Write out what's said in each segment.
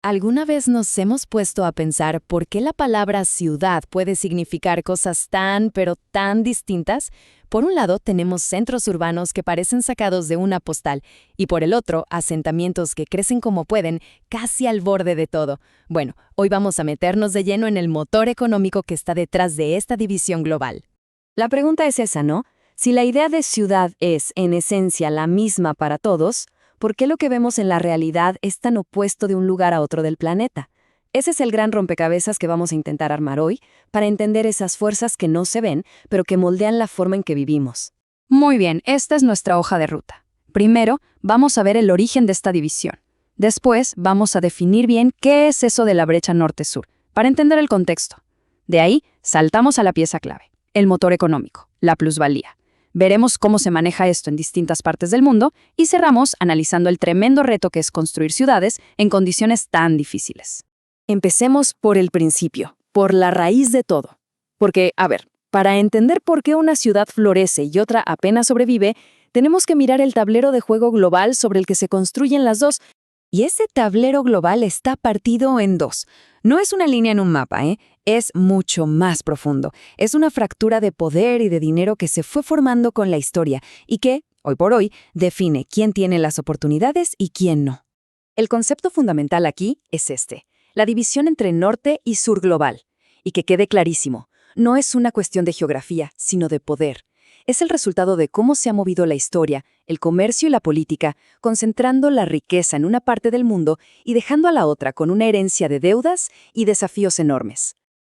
¿Alguna vez nos hemos puesto a pensar por qué la palabra ciudad puede significar cosas tan, pero tan distintas? Por un lado, tenemos centros urbanos que parecen sacados de una postal, y por el otro, asentamientos que crecen como pueden, casi al borde de todo. Bueno, hoy vamos a meternos de lleno en el motor económico que está detrás de esta división global. La pregunta es esa, ¿no? Si la idea de ciudad es, en esencia, la misma para todos, ¿por qué lo que vemos en la realidad es tan opuesto de un lugar a otro del planeta? Ese es el gran rompecabezas que vamos a intentar armar hoy para entender esas fuerzas que no se ven, pero que moldean la forma en que vivimos. Muy bien, esta es nuestra hoja de ruta. Primero, vamos a ver el origen de esta división. Después, vamos a definir bien qué es eso de la brecha norte-sur, para entender el contexto. De ahí, saltamos a la pieza clave, el motor económico, la plusvalía. Veremos cómo se maneja esto en distintas partes del mundo y cerramos analizando el tremendo reto que es construir ciudades en condiciones tan difíciles. Empecemos por el principio, por la raíz de todo. Porque, para entender por qué una ciudad florece y otra apenas sobrevive, tenemos que mirar el tablero de juego global sobre el que se construyen las dos. Y ese tablero global está partido en dos. No es una línea en un mapa, es mucho más profundo. Es una fractura de poder y de dinero que se fue formando con la historia y que, hoy por hoy, define quién tiene las oportunidades y quién no. El concepto fundamental aquí es este, la división entre norte y sur global. Y que quede clarísimo, no es una cuestión de geografía, sino de poder. Es el resultado de cómo se ha movido la historia, el comercio y la política, concentrando la riqueza en una parte del mundo y dejando a la otra con una herencia de deudas y desafíos enormes.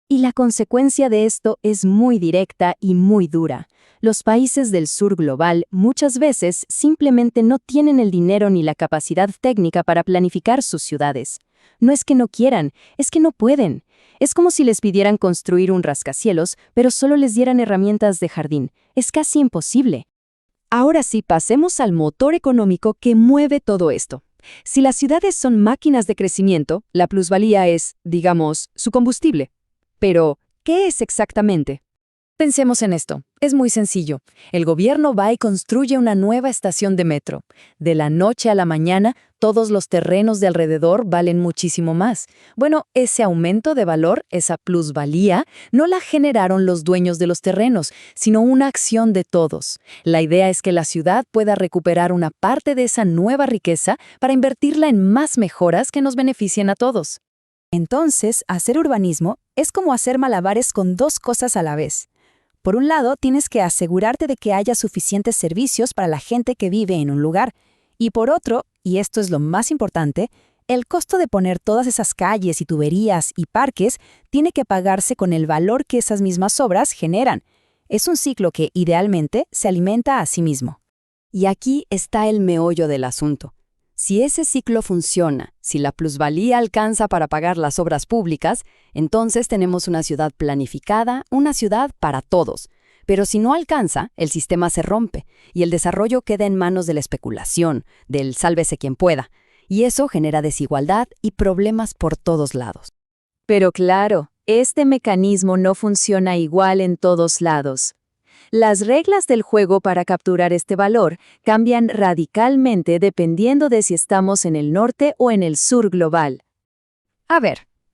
Y la consecuencia de esto es muy directa y muy dura. Los países del sur global muchas veces simplemente no tienen el dinero ni la capacidad técnica para planificar sus ciudades. No es que no quieran, es que no pueden. Es como si les pidieran construir un rascacielos, pero solo les dieran herramientas de jardín. Es casi imposible. Ahora sí, pasemos al motor económico que mueve todo esto. Si las ciudades son máquinas de crecimiento, la plusvalía es, digamos, su combustible. Pero, ¿qué es exactamente? Pensemos en esto. Es muy sencillo. El gobierno va y construye una nueva estación de metro. De la noche a la mañana, todos los terrenos de alrededor valen muchísimo más. Bueno, ese aumento de valor, esa plusvalía, no la generaron los dueños de los terrenos, sino una acción de todos. La idea es que la ciudad pueda recuperar una parte de esa nueva riqueza para invertirla en más mejoras que nos beneficien a todos. Entonces, hacer urbanismo es como hacer malabares con dos cosas a la vez. Por un lado, tienes que asegurarte de que haya suficientes servicios para la gente que vive en un lugar. Y por otro, y esto es lo más importante, el costo de poner todas esas calles y tuberías y parques tiene que pagarse con el valor que esas mismas obras generan. Es un ciclo que, idealmente, se alimenta a sí mismo. Y aquí está el meollo del asunto. Si ese ciclo funciona, si la plusvalía alcanza para pagar las obras públicas, entonces tenemos una ciudad planificada, una ciudad para todos. Pero si no alcanza, el sistema se rompe y el desarrollo queda en manos de la especulación, del sálvese quien pueda. Y eso genera desigualdad y problemas por todos lados. Pero claro, este mecanismo no funciona igual en todos lados. Las reglas del juego para capturar este valor cambian radicalmente dependiendo de si estamos en el norte o en el sur global.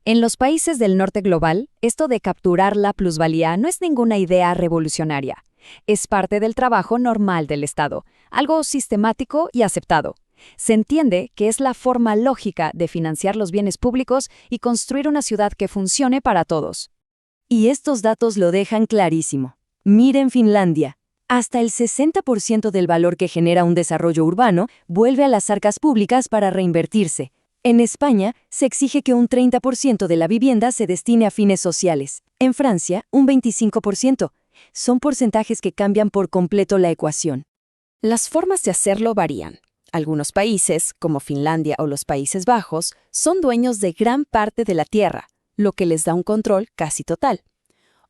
En los países del norte global, esto de capturar la plusvalía no es ninguna idea revolucionaria. Es parte del trabajo normal del Estado, algo sistemático y aceptado. Se entiende que es la forma lógica de financiar los bienes públicos y construir una ciudad que funcione para todos. Y estos datos lo dejan clarísimo. Miren Finlandia. Hasta el 60% del valor que genera un desarrollo urbano vuelve a las arcas públicas para reinvertirse. En España, se exige que un 30% de la vivienda se destine a fines sociales. En Francia, un 25%. Son porcentajes que cambian por completo la ecuación. Las formas de hacerlo varían. Algunos países, como Finlandia o los Países Bajos, son dueños de gran parte de la tierra, lo que les da un control casi total.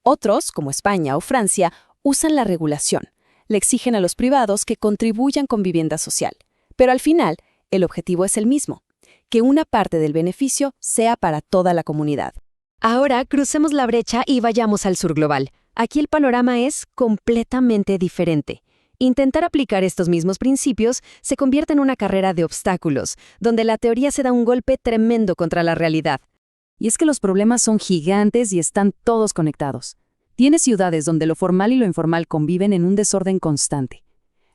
Otros, como España o Francia, usan la regulación. Le exigen a los privados que contribuyan con vivienda social. Pero al final, el objetivo es el mismo, que una parte del beneficio sea para toda la comunidad. Ahora crucemos la brecha y vayamos al sur global. Aquí el panorama es completamente diferente. Intentar aplicar estos mismos principios se convierte en una carrera de obstáculos, donde la teoría se da un golpe tremendo contra la realidad. Y es que los problemas son gigantes y están todos conectados. Tienes ciudades donde lo formal y lo informal conviven en un desorden constante.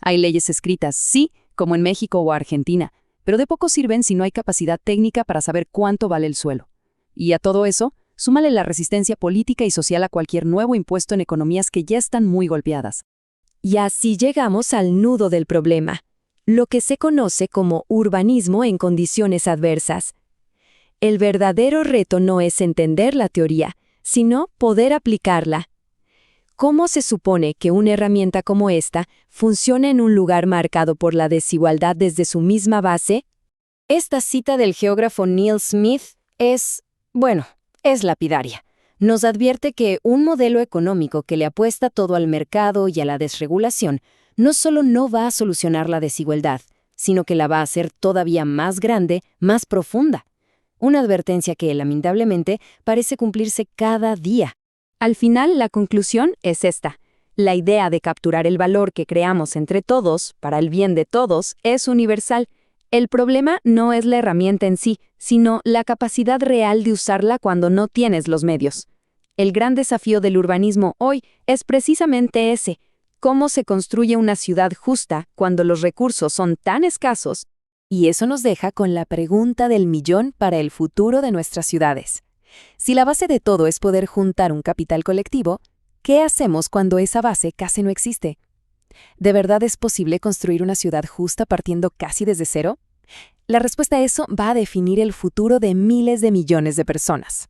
Hay leyes escritas, sí, como en México o Argentina, pero de poco sirven si no hay capacidad técnica para saber cuánto vale el suelo. Y a todo eso, súmale la resistencia política y social a cualquier nuevo impuesto en economías que ya están muy golpeadas. Y así llegamos al nudo del problema, lo que se conoce como urbanismo en condiciones adversas. El verdadero reto no es entender la teoría, sino poder aplicarla. ¿Cómo se supone que una herramienta como esta funciona en un lugar marcado por la desigualdad desde su misma base? Esta cita del geógrafo Neil Smith es lapidaria. Nos advierte que un modelo económico que le apuesta todo al mercado y a la desregulación no solo no va a solucionar la desigualdad, sino que la va a hacer todavía más grande, más profunda. Una advertencia que, lamentablemente, parece cumplirse cada día. Al final, la conclusión es esta. La idea de capturar el valor que creamos entre todos, para el bien de todos, es universal. El problema no es la herramienta en sí, sino la capacidad real de usarla cuando no tienes los medios. El gran desafío del urbanismo hoy es precisamente ese: cómo se construye una ciudad justa cuando los recursos son tan escasos. Y eso nos deja con la pregunta del millón para el futuro de nuestras ciudades. Si la base de todo es poder juntar un capital colectivo, ¿qué hacemos cuando esa base casi no existe? ¿De verdad es posible construir una ciudad justa partiendo casi desde cero? La respuesta a eso va a definir el futuro de miles de millones de personas.